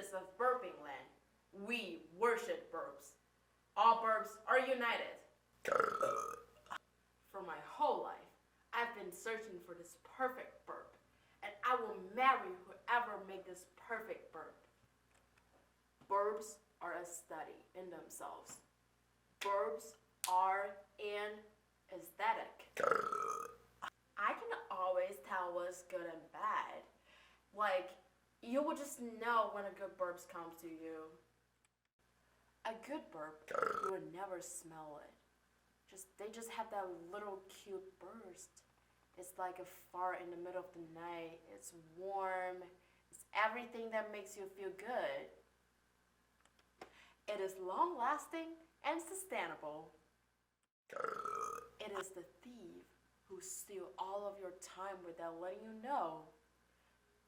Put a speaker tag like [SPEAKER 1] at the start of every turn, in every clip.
[SPEAKER 1] princess of Burping Land. We worship burps. All burps are united. For my whole life, I've been searching for this perfect burp, and I will marry whoever make this perfect burp. Burps are a study in themselves. Burps are an aesthetic. I can always tell what's good and bad. Like, you will just know when a good burp comes to you. A good burp, you would never smell it. They just have that little cute burst. It's like a fart in the middle of the night. It's warm. It's everything that makes you feel good. It is long-lasting and sustainable. It is the thief who steals all of your time without letting you know.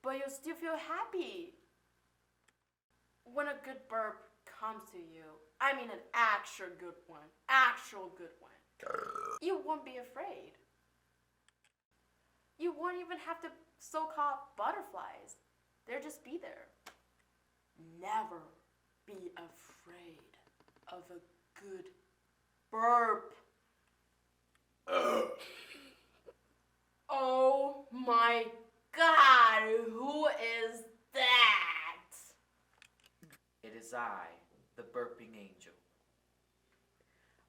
[SPEAKER 1] But you still feel happy. When a good burp comes to you, I mean an actual good one, you won't be afraid. You won't even have the so-called butterflies. They'll just be there. Never be afraid of a good burp. Oh my God, who is that?
[SPEAKER 2] It is I, the burping angel.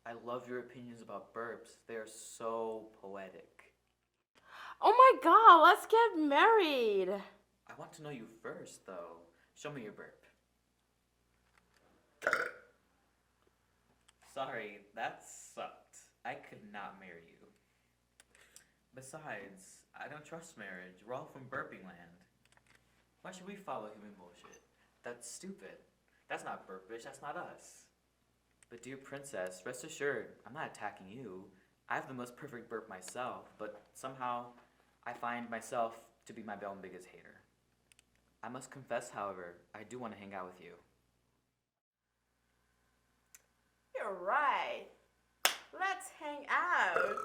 [SPEAKER 2] I love your opinions about burps. They are so poetic.
[SPEAKER 1] Oh my God, let's get married.
[SPEAKER 2] I want to know you first, though. Show me your burp. Sorry, that sucked. I could not marry you. Besides, I don't trust marriage. We're all from Burping Land. Why should we follow human bullshit? That's stupid. That's not burpish, that's not us. But dear princess, rest assured, I'm not attacking you. I have the most perfect burp myself, but somehow I find myself to be my own biggest hater. I must confess, however, I do want to hang out with you.
[SPEAKER 1] You're right. Let's hang out.